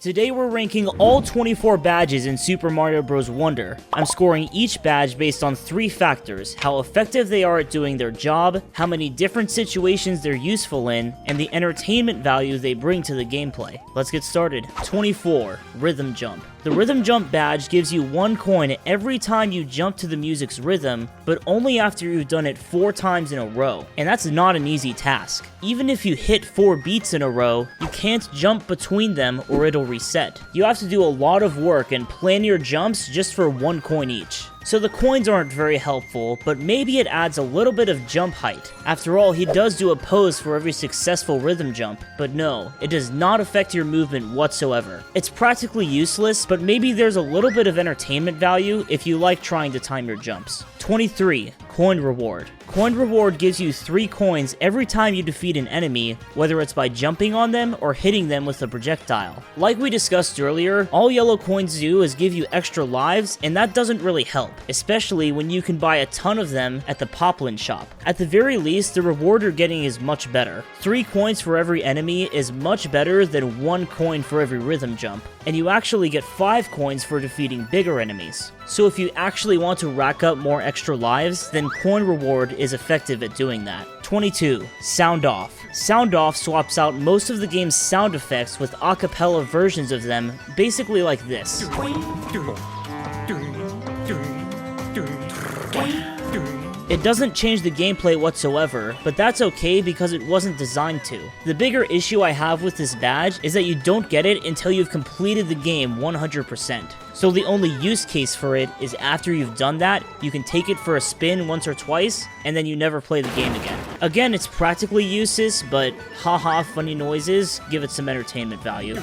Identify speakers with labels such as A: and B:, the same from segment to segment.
A: Today we're ranking all 24 badges in Super Mario Bros. Wonder. I'm scoring each badge based on 3 factors: how effective they are at doing their job, how many different situations they're useful in, and the entertainment value they bring to the gameplay. Let's get started. 24. Rhythm Jump. The Rhythm Jump badge gives you 1 coin every time you jump to the music's rhythm, but only after you've done it 4 times in a row, and that's not an easy task. Even if you hit 4 beats in a row, you can't jump between them or it'll reset. You have to do a lot of work and plan your jumps just for 1 coin each. So the coins aren't very helpful, but maybe it adds a little bit of jump height. After all, he does do a pose for every successful rhythm jump, but no, it does not affect your movement whatsoever. It's practically useless, but maybe there's a little bit of entertainment value if you like trying to time your jumps. 23. Coin Reward. Coin Reward gives you 3 coins every time you defeat an enemy, whether it's by jumping on them or hitting them with a projectile. Like we discussed earlier, all yellow coins do is give you extra lives, and that doesn't really help, especially when you can buy a ton of them at the Poplin shop. At the very least, the reward you're getting is much better. 3 coins for every enemy is much better than 1 coin for every rhythm jump, and you actually get 5 coins for defeating bigger enemies. So if you actually want to rack up more extra lives, then Coin Reward is effective at doing that. 22. Sound Off. Sound Off swaps out most of the game's sound effects with a cappella versions of them, basically like this. It doesn't change the gameplay whatsoever, but that's okay because it wasn't designed to. The bigger issue I have with this badge is that you don't get it until you've completed the game 100%. So the only use case for it is after you've done that, you can take it for a spin once or twice, and then you never play the game again. Again, it's practically useless, but haha funny noises give it some entertainment value.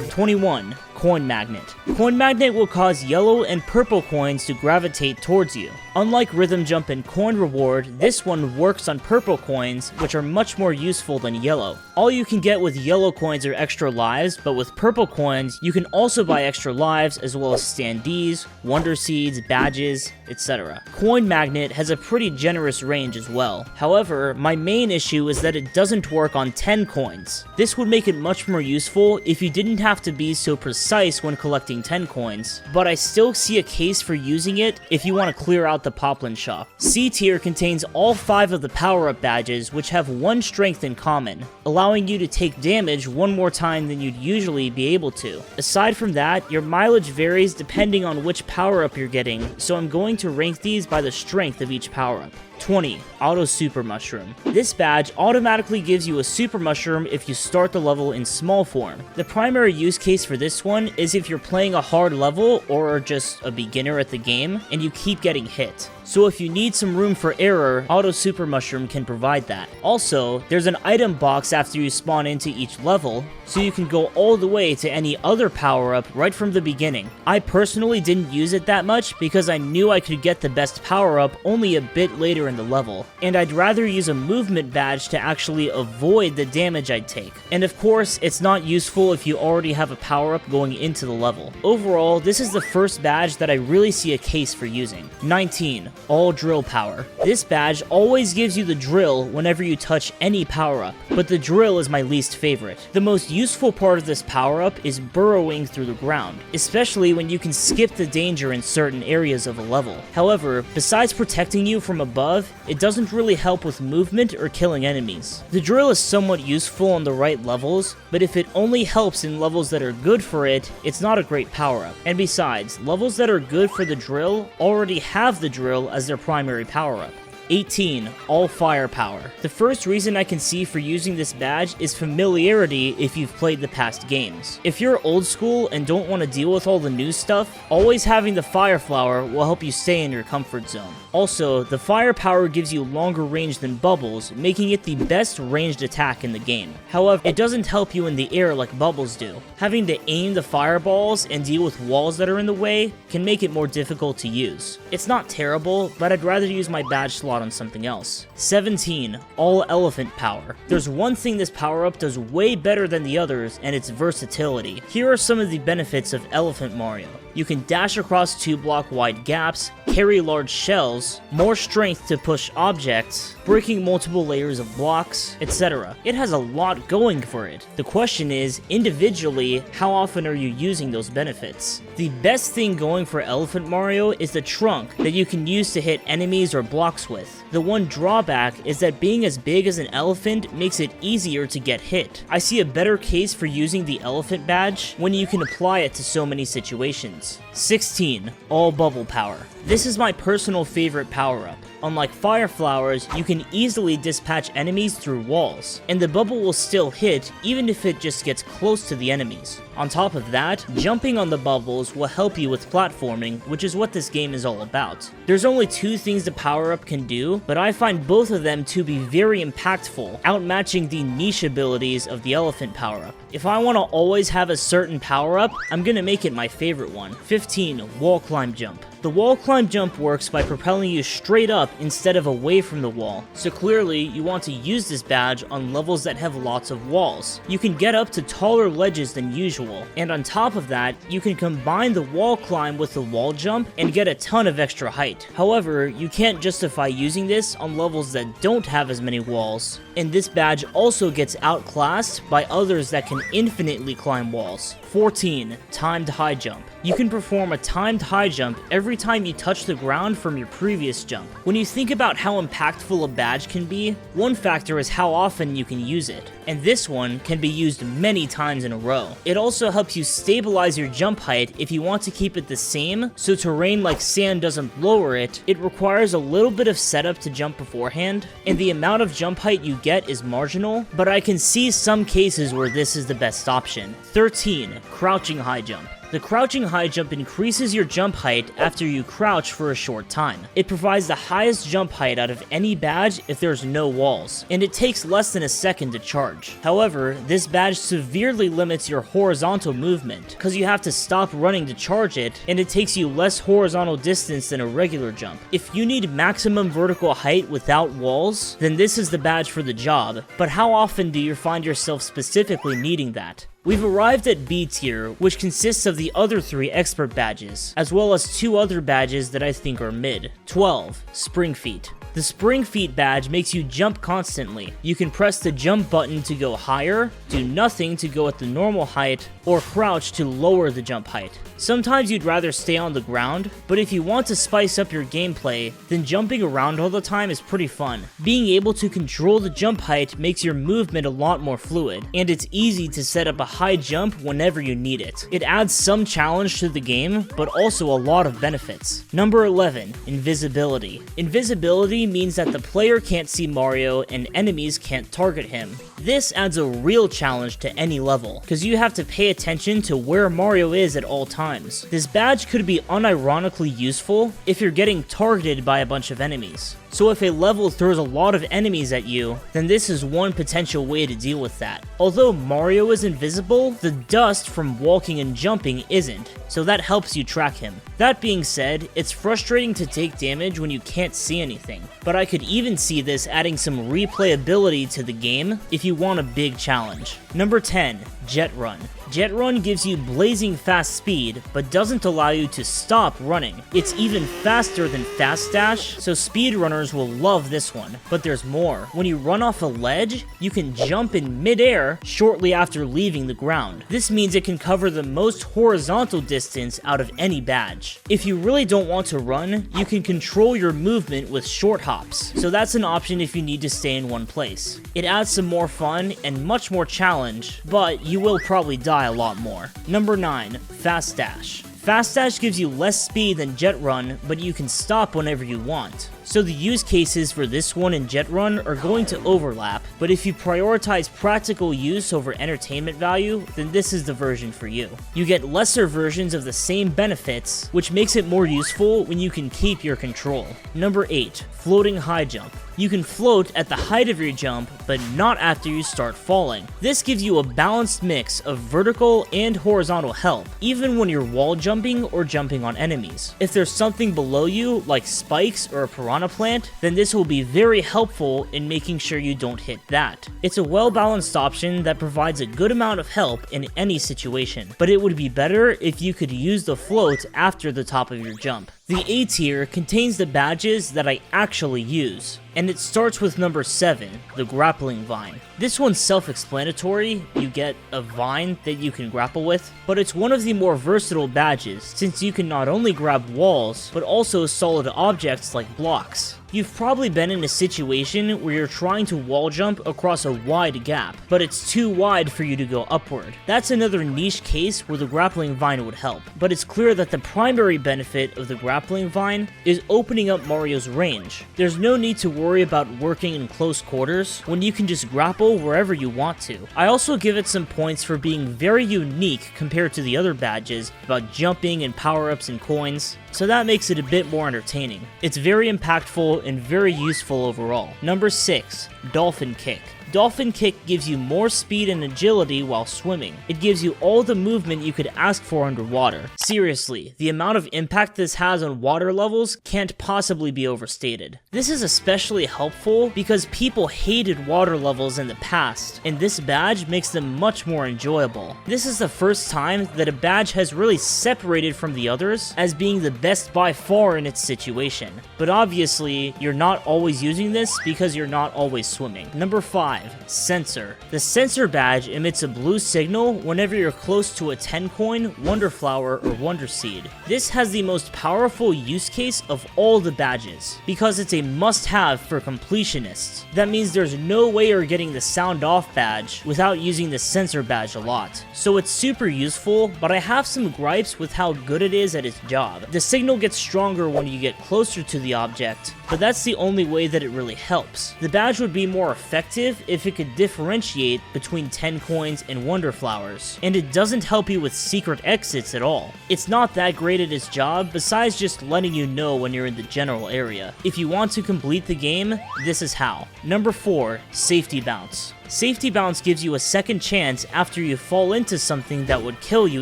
A: 21. Coin Magnet. Coin Magnet will cause yellow and purple coins to gravitate towards you. Unlike Rhythm Jump and Coin Reward, this one works on purple coins, which are much more useful than yellow. All you can get with yellow coins are extra lives, but with purple coins, you can also buy extra lives as well as standees, wonder seeds, badges, etc. Coin Magnet has a pretty generous range as well. However, my main issue is that it doesn't work on 10 coins. This would make it much more useful if you didn't have to be so precise when collecting 10 coins, but I still see a case for using it if you want to clear out the Poplin shop. C tier contains all 5 of the power-up badges, which have 1 strength in common, allowing you to take damage 1 more time than you'd usually be able to. Aside from that, your mileage varies depending on which power-up you're getting, so I'm going to rank these by the strength of each power-up. 20. Auto Super Mushroom. This badge automatically gives you a Super Mushroom if you start the level in small form. The primary use case for this one is if you're playing a hard level or are just a beginner at the game and you keep getting hit. So if you need some room for error, Auto Super Mushroom can provide that. Also, there's an item box after you spawn into each level, so you can go all the way to any other power-up right from the beginning. I personally didn't use it that much because I knew I could get the best power-up only a bit later in the level, and I'd rather use a movement badge to actually avoid the damage I'd take. And of course, it's not useful if you already have a power-up going into the level. Overall, this is the first badge that I really see a case for using. 19. All Drill Power. This badge always gives you the drill whenever you touch any power-up, but the drill is my least favorite. The most useful part of this power-up is burrowing through the ground, especially when you can skip the danger in certain areas of a level. However, besides protecting you from above, it doesn't really help with movement or killing enemies. The drill is somewhat useful on the right levels, but if it only helps in levels that are good for it, it's not a great power-up. And besides, levels that are good for the drill already have the drill as their primary power-up. 18. All Firepower. The first reason I can see for using this badge is familiarity if you've played the past games. If you're old school and don't want to deal with all the new stuff, always having the Fire Flower will help you stay in your comfort zone. Also, the Firepower gives you longer range than Bubbles, making it the best ranged attack in the game. However, it doesn't help you in the air like Bubbles do. Having to aim the fireballs and deal with walls that are in the way can make it more difficult to use. It's not terrible, but I'd rather use my badge slot on something else. 17. All Elephant Power. There's one thing this power-up does way better than the others, and it's versatility. Here are some of the benefits of Elephant Mario. You can dash across 2-block wide gaps, carry large shells, more strength to push objects, breaking multiple layers of blocks, etc. It has a lot going for it. The question is, individually, how often are you using those benefits? The best thing going for Elephant Mario is the trunk that you can use to hit enemies or blocks with. The one drawback is that being as big as an elephant makes it easier to get hit. I see a better case for using the elephant badge when you can apply it to so many situations. 16. All bubble power. This is my personal favorite power-up. Unlike fire flowers, you can easily dispatch enemies through walls, and the bubble will still hit even if it just gets close to the enemies. On top of that, jumping on the bubbles will help you with platforming, which is what this game is all about. There's only 2 things the power-up can do, but I find both of them to be very impactful, outmatching the niche abilities of the elephant power-up. If I want to always have a certain power-up, I'm gonna make it my favorite one. 15. Wall climb jump. The wall climb jump works by propelling you straight up instead of away from the wall, so clearly you want to use this badge on levels that have lots of walls. You can get up to taller ledges than usual, and on top of that, you can combine the wall climb with the wall jump and get a ton of extra height. However, you can't justify using this on levels that don't have as many walls, and this badge also gets outclassed by others that can infinitely climb walls. 14. Timed high jump. You can perform a timed high jump every time you touch the ground from your previous jump. When you think about how impactful a badge can be, one factor is how often you can use it, and this one can be used many times in a row. It also helps you stabilize your jump height if you want to keep it the same, so terrain like sand doesn't lower it. It requires a little bit of setup to jump beforehand, and the amount of jump height you get is marginal, but I can see some cases where this is the best option. 13. Crouching high jump. The crouching high jump increases your jump height after you crouch for a short time. It provides the highest jump height out of any badge if there's no walls, and it takes less than a second to charge. However, this badge severely limits your horizontal movement, because you have to stop running to charge it, and it takes you less horizontal distance than a regular jump. If you need maximum vertical height without walls, then this is the badge for the job, but how often do you find yourself specifically needing that? We've arrived at B tier, which consists of the other 3 expert badges, as well as 2 other badges that I think are mid. 12. Spring feet. The Spring Feet badge makes you jump constantly. You can press the jump button to go higher, do nothing to go at the normal height, or crouch to lower the jump height. Sometimes you'd rather stay on the ground, but if you want to spice up your gameplay, then jumping around all the time is pretty fun. Being able to control the jump height makes your movement a lot more fluid, and it's easy to set up a high jump whenever you need it. It adds some challenge to the game, but also a lot of benefits. Number 11. Invisibility. Invisibility means that the player can't see Mario and enemies can't target him. This adds a real challenge to any level, because you have to pay attention to where Mario is at all times. This badge could be unironically useful if you're getting targeted by a bunch of enemies. So if a level throws a lot of enemies at you, then this is one potential way to deal with that. Although Mario is invisible, the dust from walking and jumping isn't, so that helps you track him. That being said, it's frustrating to take damage when you can't see anything, but I could even see this adding some replayability to the game if you want a big challenge. Number 10. Jet Run. Jet Run gives you blazing fast speed, but doesn't allow you to stop running. It's even faster than Fast Dash, so speedrunners will love this one. But there's more. When you run off a ledge, you can jump in midair shortly after leaving the ground. This means it can cover the most horizontal distance out of any badge. If you really don't want to run, you can control your movement with short hops, so that's an option if you need to stay in one place. It adds some more fun and much more challenge, but you will probably die a lot more. Number 9. Fast Dash. Fast Dash gives you less speed than Jet Run, but you can stop whenever you want. So the use cases for this one and Jet Run are going to overlap, but if you prioritize practical use over entertainment value, then this is the version for you. You get lesser versions of the same benefits, which makes it more useful when you can keep your control. Number 8. Floating high jump. You can float at the height of your jump, but not after you start falling. This gives you a balanced mix of vertical and horizontal help, even when you're wall jumping or jumping on enemies. If there's something below you, like spikes or a piranha piranha plant, then this will be very helpful in making sure you don't hit that. It's a well-balanced option that provides a good amount of help in any situation, but it would be better if you could use the float after the top of your jump. The A tier contains the badges that I actually use, and it starts with number 7, the grappling vine. This one's self-explanatory. You get a vine that you can grapple with, but it's one of the more versatile badges since you can not only grab walls, but also solid objects like blocks. You've probably been in a situation where you're trying to wall jump across a wide gap, but it's too wide for you to go upward. That's another niche case where the grappling vine would help, but it's clear that the primary benefit of the grappling vine is opening up Mario's range. There's no need to worry about working in close quarters when you can just grapple wherever you want to. I also give it some points for being very unique compared to the other badges about jumping and power-ups and coins, so that makes it a bit more entertaining. It's very impactful and very useful overall. Number 6, Dolphin Kick. Dolphin Kick gives you more speed and agility while swimming. It gives you all the movement you could ask for underwater. Seriously, the amount of impact this has on water levels can't possibly be overstated. This is especially helpful because people hated water levels in the past, and this badge makes them much more enjoyable. This is the first time that a badge has really separated from the others as being the best by far in its situation. But obviously, you're not always using this because you're not always swimming. Number 5. Sensor. The sensor badge emits a blue signal whenever you're close to a 10 coin, Wonder Flower, or Wonder Seed. This has the most powerful use case of all the badges, because it's a must-have for completionists. That means there's no way you're getting the sound off badge without using the sensor badge a lot. So it's super useful, but I have some gripes with how good it is at its job. The signal gets stronger when you get closer to the object, but that's the only way that it really helps. The badge would be more effective if it could differentiate between 10 coins and Wonder Flowers, and it doesn't help you with secret exits at all. It's not that great at its job besides just letting you know when you're in the general area. If you want to complete the game, this is how. Number 4, Safety Bounce. Safety Bounce gives you a second chance after you fall into something that would kill you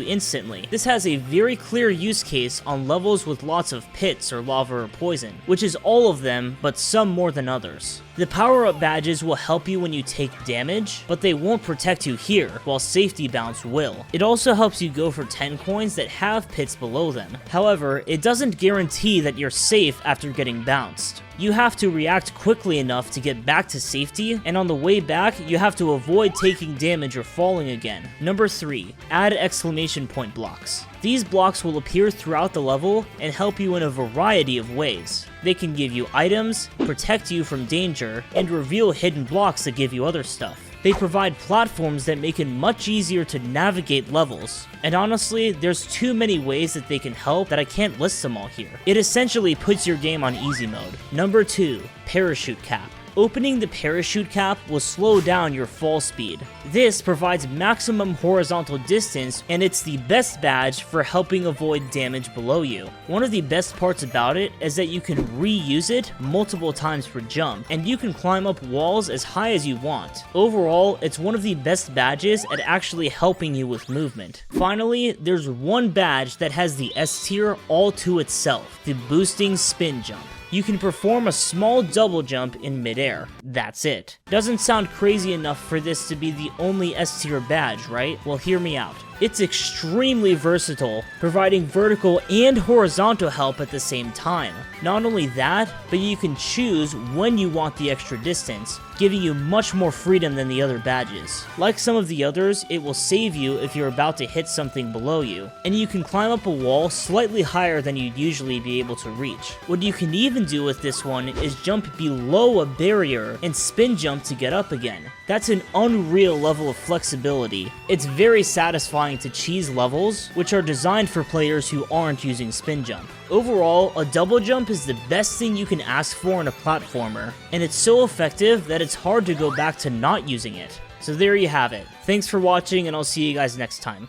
A: instantly. This has a very clear use case on levels with lots of pits or lava or poison, which is all of them, but some more than others. The power-up badges will help you when you take damage, but they won't protect you here, while Safety Bounce will. It also helps you go for 10 coins that have pits below them. However, it doesn't guarantee that you're safe after getting bounced. You have to react quickly enough to get back to safety, and on the way back, you have to avoid taking damage or falling again. Number 3, add exclamation point blocks. These blocks will appear throughout the level and help you in a variety of ways. They can give you items, protect you from danger, and reveal hidden blocks that give you other stuff. They provide platforms that make it much easier to navigate levels. And honestly, there's too many ways that they can help that I can't list them all here. It essentially puts your game on easy mode. Number 2, Parachute Cap. Opening the parachute cap will slow down your fall speed. This provides maximum horizontal distance, and it's the best badge for helping avoid damage below you. One of the best parts about it is that you can reuse it multiple times per jump, and you can climb up walls as high as you want. Overall, it's one of the best badges at actually helping you with movement. Finally, there's one badge that has the S tier all to itself, the boosting spin jump. You can perform a small double jump in midair. That's it. Doesn't sound crazy enough for this to be the only S tier badge, right? Well, hear me out. It's extremely versatile, providing vertical and horizontal help at the same time. Not only that, but you can choose when you want the extra distance, giving you much more freedom than the other badges. Like some of the others, it will save you if you're about to hit something below you, and you can climb up a wall slightly higher than you'd usually be able to reach. What you can even do with this one is jump below a barrier and spin jump to get up again. That's an unreal level of flexibility. It's very satisfying to cheese levels, which are designed for players who aren't using spin jump. Overall, a double jump is the best thing you can ask for in a platformer, and it's so effective that it's hard to go back to not using it. So there you have it. Thanks for watching, and I'll see you guys next time.